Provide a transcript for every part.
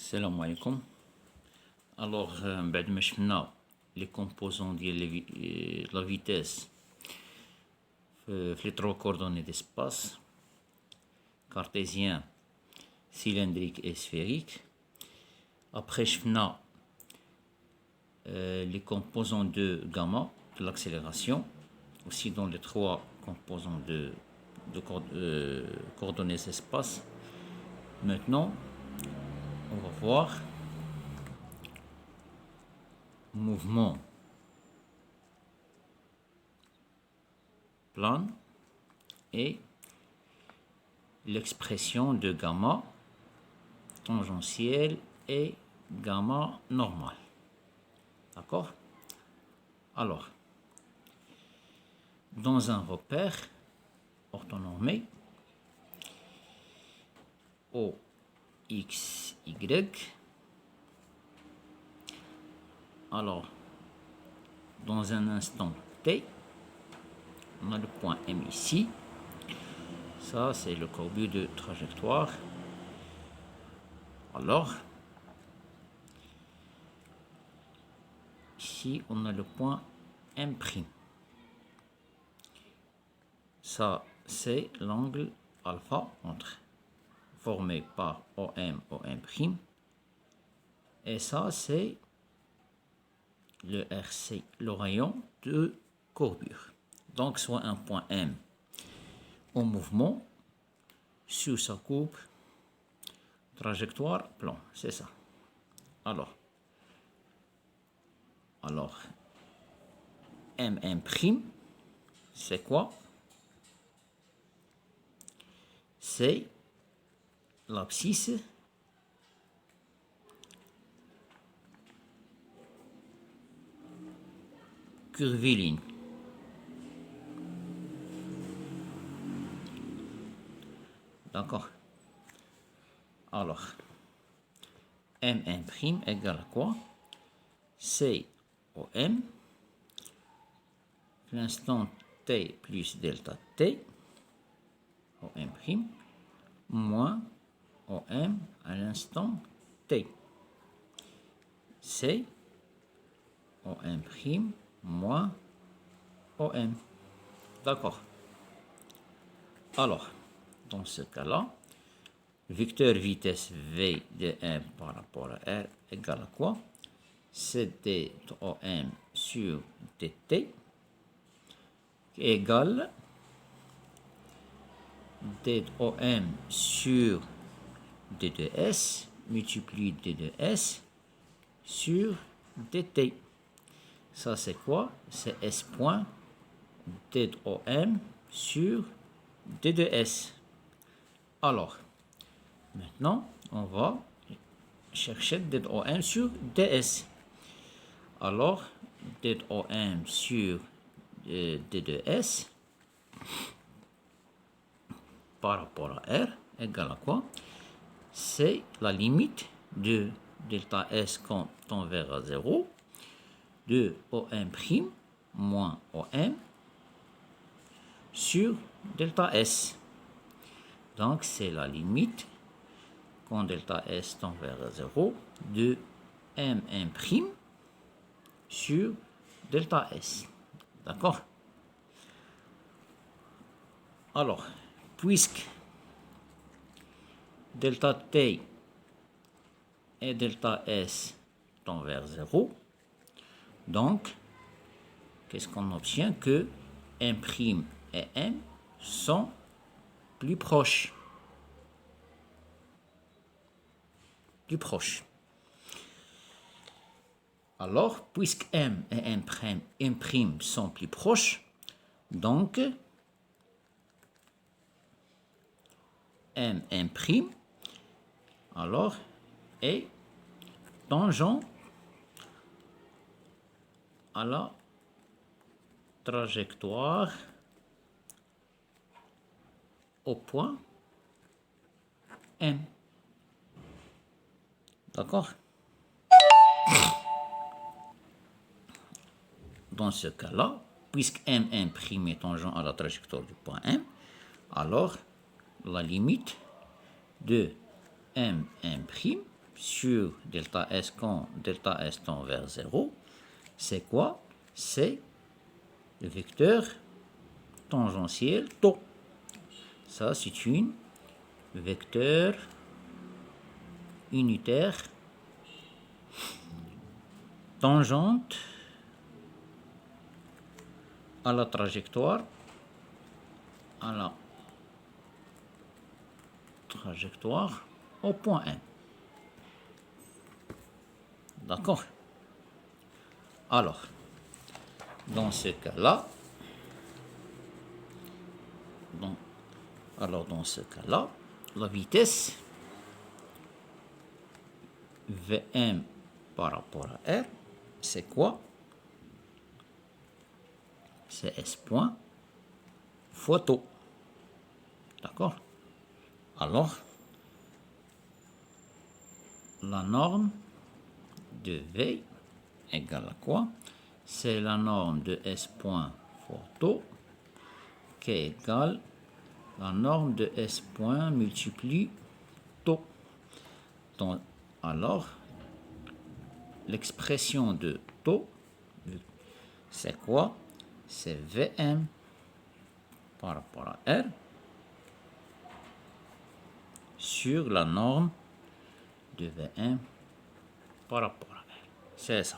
السلام عليكم. Alors, بعد ما شفنا les composants ديال la vitesse في les trois coordonnées d'espace cartésien, cylindrique et sphérique. Après شفنا les composants de gamma de l'accélération, aussi dans les trois composants de coordonnées d'espace. Maintenant, on va voir mouvement plane et l'expression de gamma tangentielle et gamma normal. D'accord? Alors, dans un repère orthonormé OX, Y, alors, dans un instant T, on a le point M ici. Ça, c'est le courbure de trajectoire. Alors, ici, on a le point M'. Ça, c'est l'angle alpha entre formé par OM, OM'. Et ça, c'est le RC, le rayon de courbure. Donc, soit un point M en mouvement sur sa courbe, trajectoire, plan. C'est ça. Alors, MM', c'est quoi? C'est l'abscisse curviligne. D'accord. Alors, MM' égale à quoi? C'est OM, l'instant T plus delta T, OM', moins OM à l'instant T. C'est OM' moins OM. D'accord. Alors, dans ce cas-là, vecteur vitesse V de M par rapport à R égale à quoi? C'est dOM sur dt égale dOM sur d2s multiplié d2s sur dt. Ça, c'est quoi? C'est S point dOM sur d2s. Alors, maintenant, on va chercher dOM sur ds. Alors, dOM sur d2s par rapport à R égale à quoi? C'est la limite de delta S quand on verra 0 de OM' moins OM sur delta S. Donc, c'est la limite quand delta S tend vers 0 de MM' sur delta S. D'accord? Alors, puisque delta T et delta S tend vers 0, donc, qu'est-ce qu'on obtient? Que M' et M sont plus proches. Plus proches. Alors, puisque M et M' sont plus proches, donc M' alors est tangent à la trajectoire au point M. D'accord? Dans ce cas-là, puisque M' est tangent à la trajectoire du point M, alors la limite de M' sur delta S quand delta S tend vers 0, c'est quoi? C'est le vecteur tangentiel tau. Ça, c'est une vecteur unitaire tangente à la trajectoire au point N. D'accord? Alors, dans ce cas-là, la vitesse Vm par rapport à R, c'est quoi? C'est S point fois tau. D'accord? Alors, la norme de V égale à quoi? C'est la norme de S point fois tau qui est égale la norme de S point multiplie tau. Donc, alors, l'expression de tau, c'est quoi? C'est Vm par rapport à R sur la norme de Vm par rapport à R. C'est ça.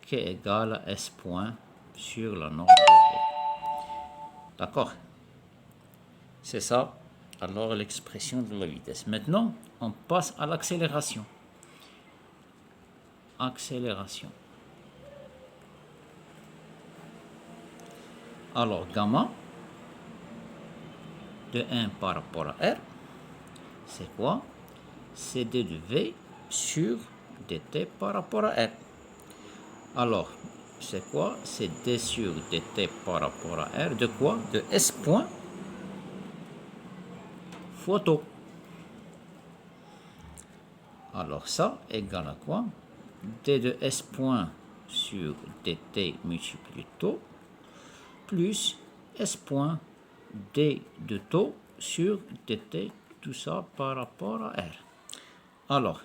Qui est égal à S point sur la norme de V. D'accord? C'est ça. Alors l'expression de la vitesse. Maintenant, on passe à l'accélération. Accélération. Alors gamma de 1 par rapport à R, c'est quoi? C'est d de V sur dt par rapport à R. Alors, c'est quoi? C'est d sur dt par rapport à R de quoi? De S point fois tau. Alors ça égale à quoi? D de S point sur dt multiplié tau plus S point d de tau sur dt, tout ça par rapport à R. Alors,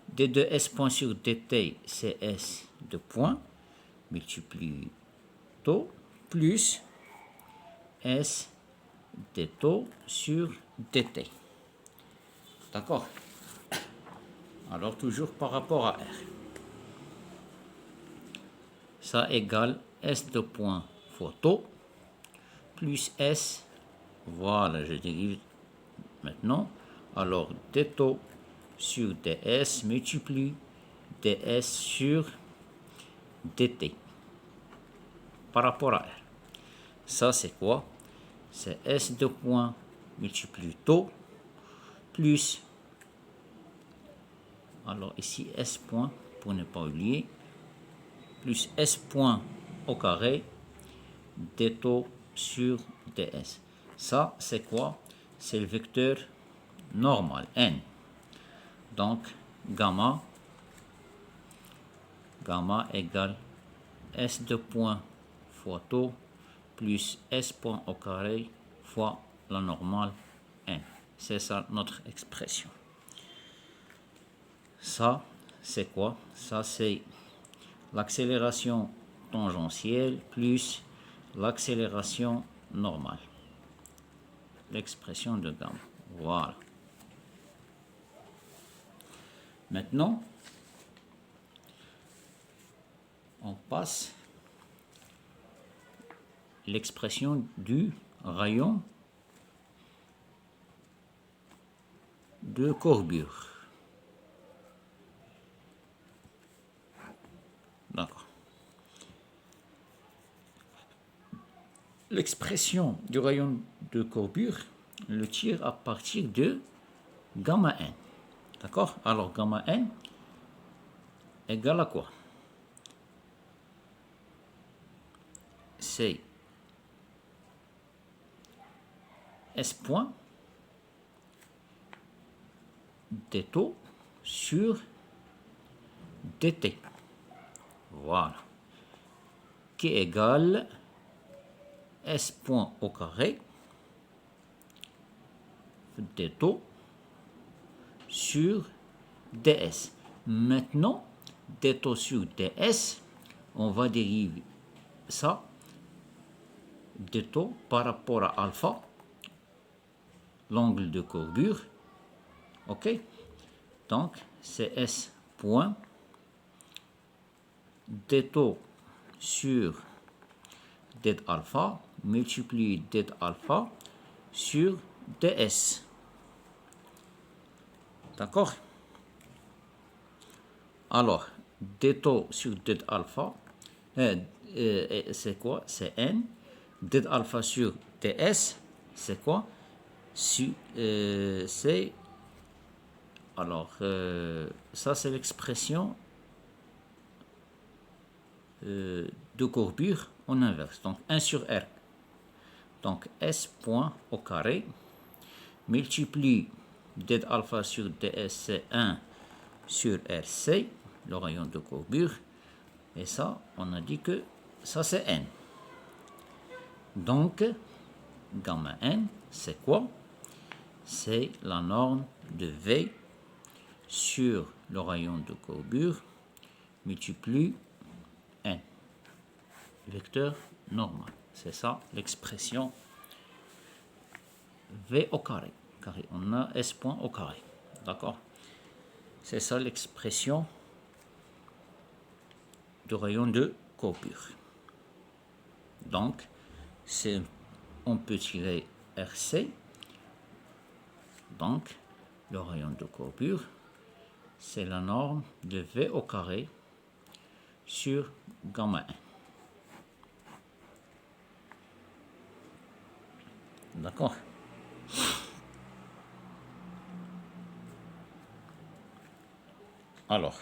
d de S point sur dt, c'est S de point, multiplie tau, plus S de tau sur dt. D'accord? Alors, toujours par rapport à R. Ça égale S de point fois tau, plus S, voilà, je dérive maintenant. Alors, d tau sur ds multiplie ds sur dt par rapport à R. Ça, c'est quoi? C'est S de point multiplie tau plus, alors ici S point, pour ne pas oublier, plus S point au carré d tau sur ds. Ça, c'est quoi? C'est le vecteur normal, n. Donc, gamma égale S de point fois tau plus S point au carré fois la normale n. C'est ça notre expression. Ça, c'est quoi? Ça, c'est l'accélération tangentielle plus l'accélération normale. L'expression de gamma. Voilà. Maintenant, on passe l'expression du rayon de courbure. D'accord. L'expression du rayon de courbure le tire à partir de gamma n. D'accord? Alors, gamma n égale à quoi? C'est S point d tau sur dt. Voilà. Qui égale S point au carré d tau sur ds. Maintenant, dt sur ds, on va dériver ça, dt par rapport à alpha, l'angle de courbure. OK? Donc, c'est s point dt sur det alpha multiplié det alpha sur ds. D'accord? Alors, dt sur det alpha, c'est quoi? C'est n. Det alpha sur ds, c'est quoi? C'est... Alors, ça c'est l'expression de courbure en inverse. Donc 1 sur R. Donc S point au carré multiplie det alpha sur ds, c'est 1 sur RC, le rayon de courbure. Et ça, on a dit que ça c'est N. Donc, gamma N, c'est quoi? C'est la norme de V sur le rayon de courbure multiplie N. Vecteur normal. C'est ça l'expression V au carré. On a S point au carré. D'accord? C'est ça l'expression du rayon de courbure. Donc, on peut tirer RC. Donc, le rayon de courbure, c'est la norme de V au carré sur gamma 1. D'accord? Alors,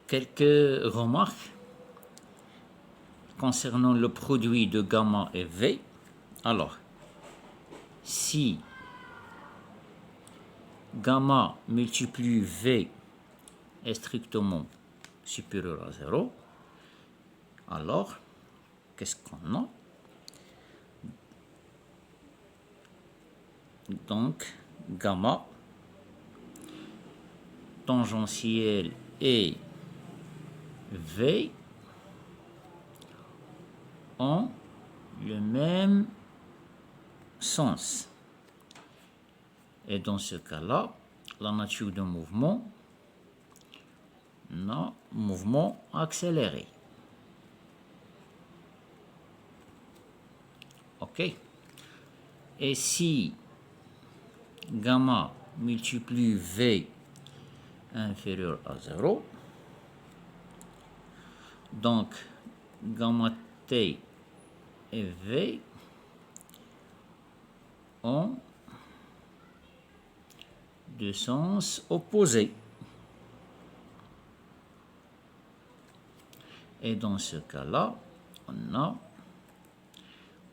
quelques remarques concernant le produit de gamma et V. Alors, si gamma multiplié V est strictement supérieur à 0, alors, qu'est-ce qu'on a? Donc, gamma tangentiel et V ont le même sens. Et dans ce cas-là, la nature d'un mouvement, mouvement accéléré. OK? Et si gamma multiplie V inférieur à 0, donc gamma T et V ont de sens opposés. Et dans ce cas-là, on a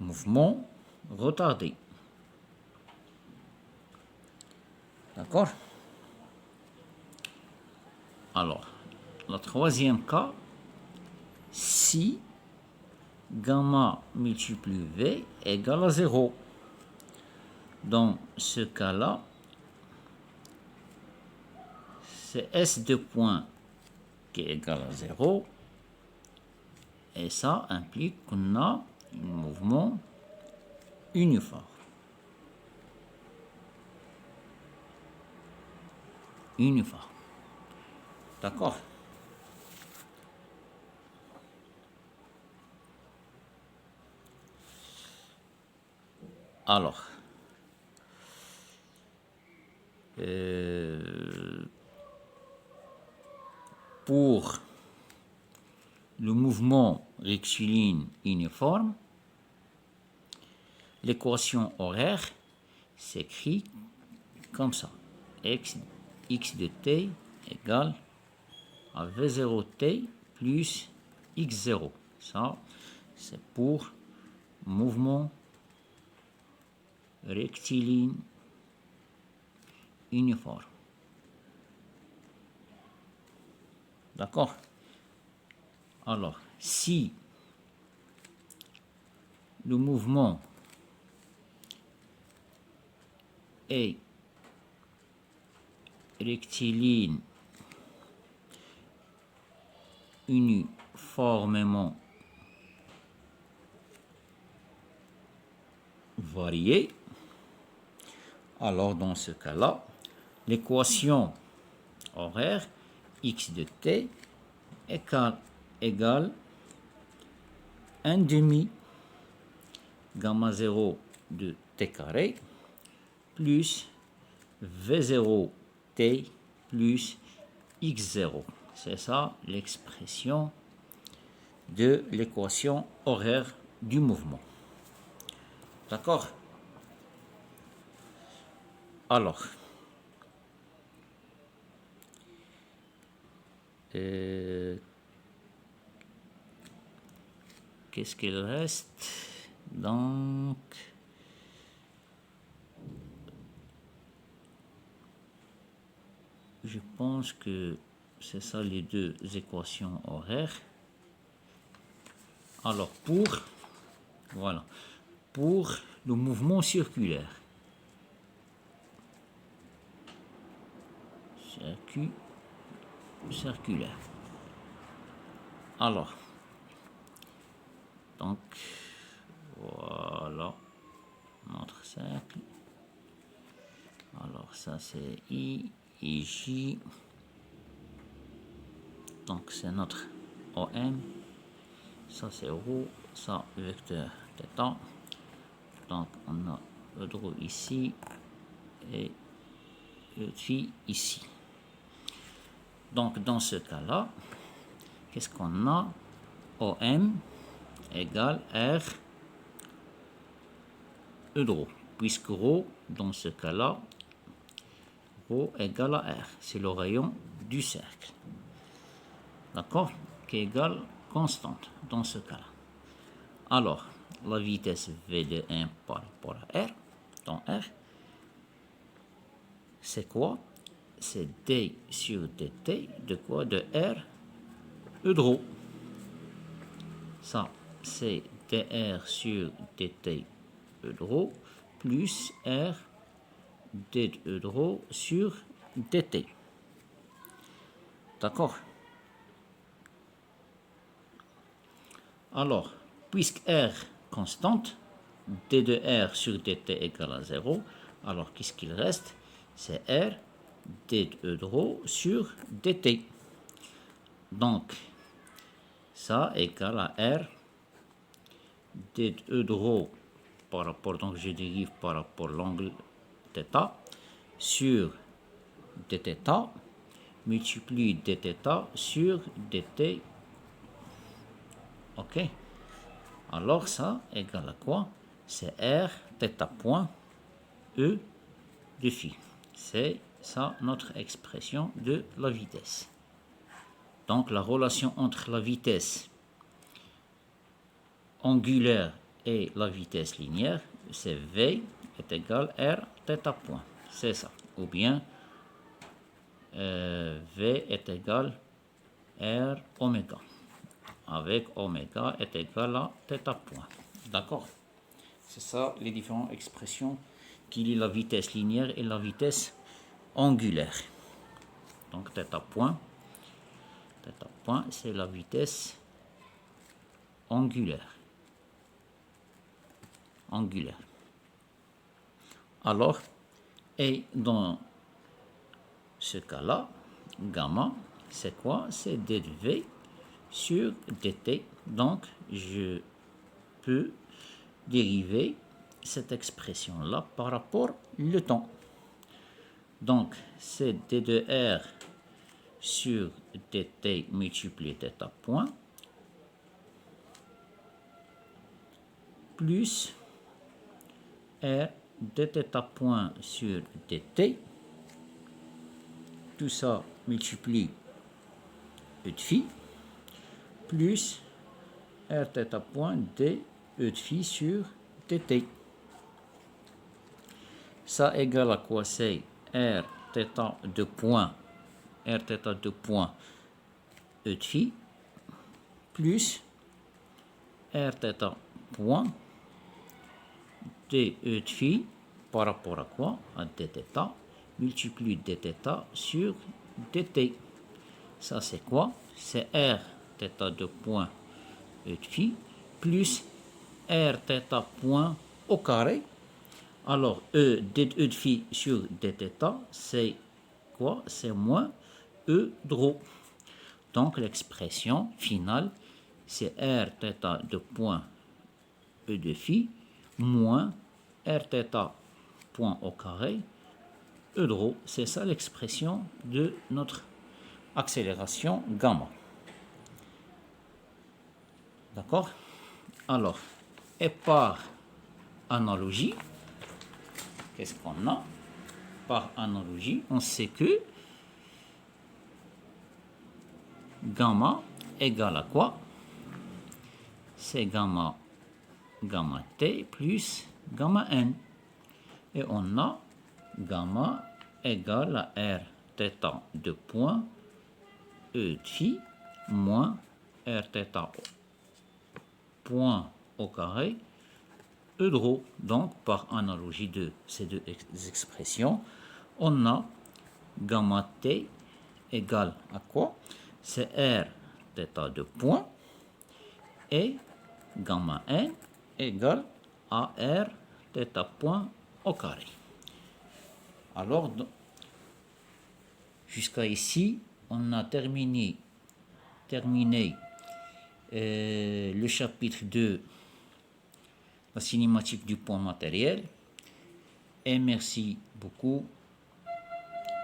mouvement retardé. D'accord? Alors, le troisième cas, si gamma multiplié V égale à 0. Dans ce cas-là, c'est S de point qui est égal à 0. Et ça implique qu'on a un mouvement uniforme. D'accord? Alors, pour le mouvement rectiligne uniforme, l'équation horaire s'écrit comme ça. X de t égale à V0t plus X0. Ça, c'est pour mouvement rectiligne uniforme. D'accord? Alors, si le mouvement est rectiligne uniformément variée, alors dans ce cas-là, l'équation horaire x de t égale 1 demi gamma 0 de t carré plus v0 t plus x0. C'est ça l'expression de l'équation horaire du mouvement. D'accord? Alors, qu'est-ce qu'il reste? Donc, je pense que c'est ça les deux équations horaires. Alors, voilà, pour le mouvement circulaire, circulaire. Alors, donc, voilà notre cercle. Alors, ça c'est I et J. Donc, c'est notre OM. Ça c'est ρ, ça vecteur θ. Donc, on a le ρ ici et le phi ici. Donc, dans ce cas-là, qu'est-ce qu'on a? OM égale R E de ρ, puisque ρ, dans ce cas-là, ρ égale à R. C'est le rayon du cercle. D'accord? Qui égale constante dans ce cas-là. Alors, la vitesse V de 1 par rapport à R, dans R, c'est quoi? C'est D sur dt de quoi? De R E de ρ. Ça, c'est dr sur dt E de ρ plus R d E de ρ sur dt. D'accord? Alors, puisque R constante, d de R sur dt égale à 0, alors qu'est-ce qu'il reste? C'est R d de E de ρ sur dt. Donc, ça égale à R d de E de ρ par rapport, donc je dérive par rapport à l'angle θ sur dθ multiplie dθ sur dt. Ok? Alors ça égale à quoi? C'est R θ point E de phi. C'est ça notre expression de la vitesse. Donc la relation entre la vitesse angulaire et la vitesse linéaire, c'est V est égal R θ point. C'est ça. Ou bien V est égal R oméga. Avec oméga est égal à θ point. D'accord? C'est ça les différentes expressions qui lient la vitesse linéaire et la vitesse angulaire. Donc θ point, c'est la vitesse angulaire. Alors, et dans ce cas-là, gamma, c'est quoi? C'est d de V sur dt. Donc, je peux dériver cette expression-là par rapport au temps. Donc, c'est d de R sur dt multiplié θ point plus R dθ point sur dt. Tout ça multiplie E de phi plus R θ point d E de phi sur dt. Ça égale à quoi? C'est R θ de point E de phi plus R θ point d E de phi par rapport à quoi? À dθ, multiplie dθ sur dt. Ça, c'est quoi? C'est r θ de point E de phi plus r θ point au carré. Alors, E de phi sur dθ, c'est quoi? C'est moins E de rho. Donc, l'expression finale, c'est r θ de point E de phi moins r θ point au carré E de rho. C'est ça l'expression de notre accélération gamma. D'accord? Alors, et par analogie, qu'est-ce qu'on a? Par analogie, on sait que gamma égale à quoi? C'est gamma t plus gamma n. Et on a gamma égale à r θ de point E de phi moins r θ point au carré E de rho. Donc, par analogie de ces deux expressions, on a gamma t égale à quoi? C'est r θ de point et gamma n égale à r θ point au carré. Alors, jusqu'à ici, on a terminé le chapitre de la cinématique du point matériel. Et merci beaucoup.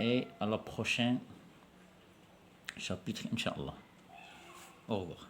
Et à la prochaine chapitre, Inch'Allah. Au revoir.